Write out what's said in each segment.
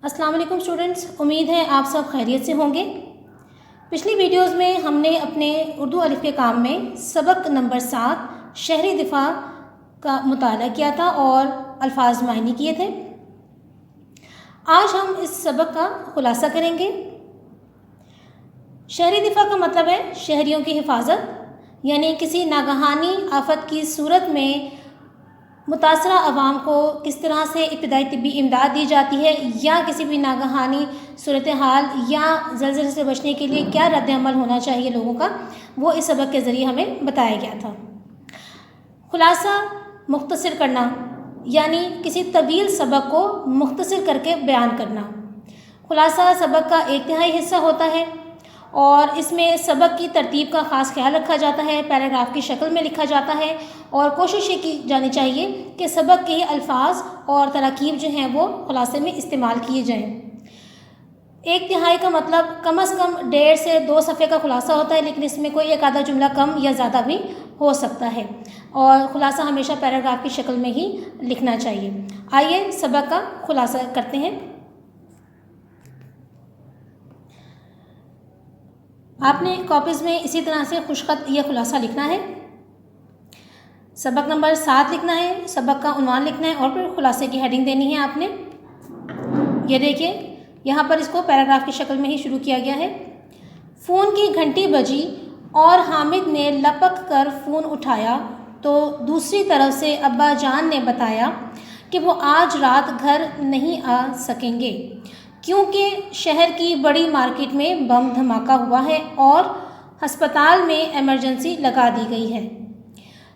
अस्सलाम वालेकुम स्टूडेंट्स, उम्मीद है आप सब खैरियत से होंगे। पिछली वीडियोस में हमने अपने उर्दू अलिफ के काम में सबक नंबर 7 शहरी दिफा का मुताला किया था और अल्फाज मायने किए थे। आज हम इस सबक का खुलासा करेंगे। शहरी दिफा का मतलब है शहरियों की हिफाजत, यानी किसी नागहानी आफत की सूरत में मुतासरा अवाम को किस तरह से इब्तिदाई तिब्बी इमदाद दी जाती है, या किसी भी नागहानी सूरत हाल या ज़लज़ले से बचने के लिए क्या रद्द-ए-अमल होना चाहिए लोगों का, वो इस सबक के ज़रिए हमें बताया गया था। खुलासा मुख्तसर करना, यानी किसी तवील सबक को मुख्तसर करके बयान करना। खुलासा सबक का एक तिहाई हिस्सा होता है और इसमें सबक की तरतीब का ख़ास ख्याल रखा जाता है। पैराग्राफ की शक्ल में लिखा जाता है और कोशिश ये की जानी चाहिए कि सबक के अल्फाज और तराकीब जो हैं वो खुलासे में इस्तेमाल किए जाएं। एक तिहाई का मतलब कम से कम 1.5 से 2 सफ़े का खुलासा होता है, लेकिन इसमें कोई एक आधा जुमला कम या ज़्यादा भी हो सकता है और खुलासा हमेशा पैराग्राफ की शक्ल में ही लिखना चाहिए। आइए सबक का खुलासा करते हैं। आपने कॉपीज़ में इसी तरह से खुशखत यह खुलासा लिखना है। सबक नंबर 7 लिखना है, सबक का उन्वान लिखना है और फिर खुलासे की हेडिंग देनी है आपने। ये देखिए, यहाँ पर इसको पैराग्राफ की शक्ल में ही शुरू किया गया है। फ़ोन की घंटी बजी और हामिद ने लपक कर फ़ोन उठाया तो दूसरी तरफ से अब्बा जान ने बताया कि वो आज रात घर नहीं आ सकेंगे क्योंकि शहर की बड़ी मार्केट में बम धमाका हुआ है और हस्पताल में इमरजेंसी लगा दी गई है।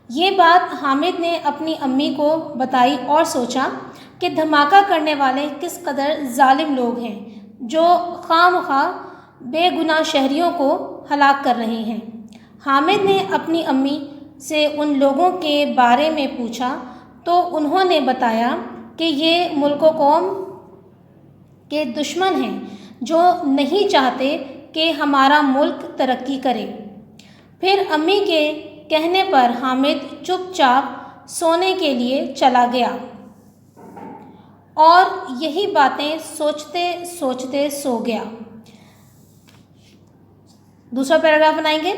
ये बात हामिद ने अपनी अम्मी को बताई और सोचा कि धमाका करने वाले किस कदर जालिम लोग हैं जो खामखा बेगुनाह शहरियों को हलाक कर रहे हैं। हामिद ने अपनी अम्मी से उन लोगों के बारे में पूछा तो उन्होंने बताया कि ये मुल्क कौम के दुश्मन हैं जो नहीं चाहते कि हमारा मुल्क तरक्की करे। फिर अम्मी के कहने पर हामिद चुपचाप सोने के लिए चला गया और यही बातें सोचते सोचते सो गया। दूसरा पैराग्राफ बनाएंगे।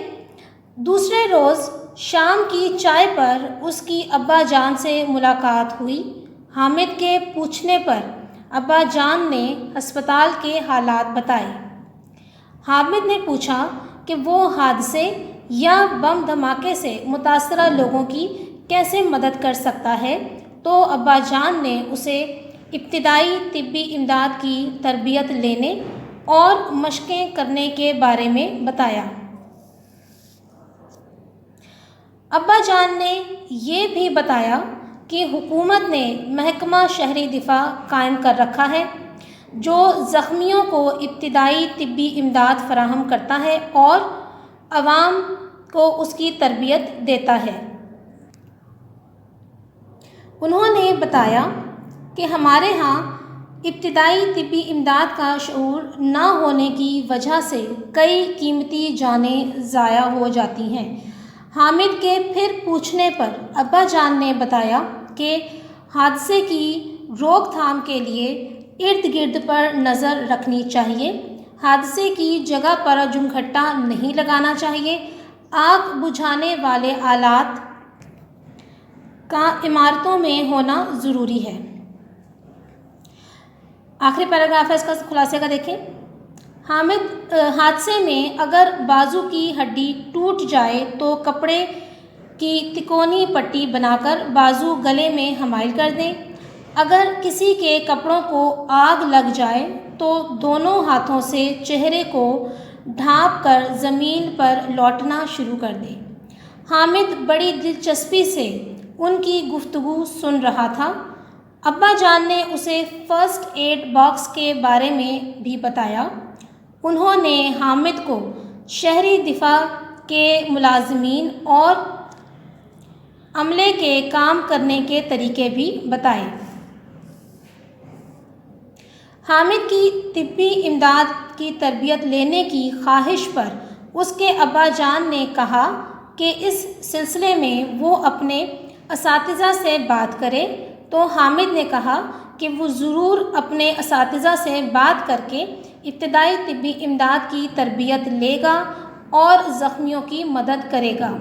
दूसरे रोज़ शाम की चाय पर उसकी अब्बा जान से मुलाकात हुई। हामिद के पूछने पर अब्बा जान ने अस्पताल के हालात बताए। हामिद ने पूछा कि वो हादसे या बम धमाके से मुतासरा लोगों की कैसे मदद कर सकता है, तो अब्बा जान ने उसे इब्तिदाई तिब्बी इमदाद की तरबियत लेने और मशक़ें करने के बारे में बताया। अब्बा जान ने ये भी बताया कि हुकूमत ने महकमा शहरी दिफा कायम कर रखा है जो ज़ख्मियों को इब्तिदाई तिब्बी इमदाद फराहम करता है और आवाम को उसकी तरबियत देता है। उन्होंने बताया कि हमारे यहाँ इब्तिदाई तिब्बी इमदाद का शऊर ना होने की वजह से कई कीमती जानें ज़ाया हो जाती हैं। हामिद के फिर पूछने पर अब्बा जान ने बताया कि हादसे की रोकथाम के लिए इर्द गिर्द पर नज़र रखनी चाहिए, हादसे की जगह पर जुमघट्टा नहीं लगाना चाहिए, आग बुझाने वाले आलात का इमारतों में होना ज़रूरी है। आखिरी पैराग्राफ है इसका खुलासे का देखें। हामिद हादसे में अगर बाजू की हड्डी टूट जाए तो कपड़े की तिकोनी पट्टी बनाकर बाजू गले में हमाइल कर दें। अगर किसी के कपड़ों को आग लग जाए तो दोनों हाथों से चेहरे को ढाँप कर ज़मीन पर लौटना शुरू कर दें। हामिद बड़ी दिलचस्पी से उनकी गुफ्तगू सुन रहा था। अब्बा जान ने उसे फ़र्स्ट एड बॉक्स के बारे में भी बताया। उन्होंने हामिद को शहरी दिफा के मुलाज़मीन और अमले के काम करने के तरीके भी बताए। हामिद की तिब्बी इमदाद की तरबियत लेने की ख्वाहिश पर उसके अब्बा जान ने कहा कि इस सिलसिले में वो अपने असातिज़ा से बात करे, तो हामिद ने कहा کہ وہ ضرور اپنے اساتذہ سے بات کر کے ابتدائی طبی امداد کی تربیت لے گا اور زخمیوں کی مدد کرے گا۔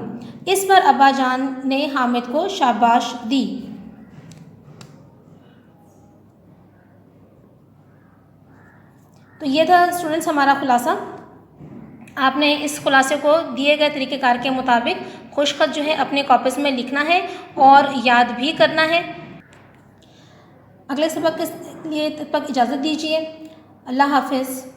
اس پر ابا جان نے حامد کو شاباش دی۔ تو یہ تھا اسٹوڈنٹس ہمارا خلاصہ۔ آپ نے اس خلاصے کو دیے گئے طریقہ کار کے مطابق خوش خط جو ہے اپنے کاپیز میں لکھنا ہے اور یاد بھی کرنا ہے۔ اگلے سبق کے لیے تب تک اجازت دیجیے۔ اللہ حافظ۔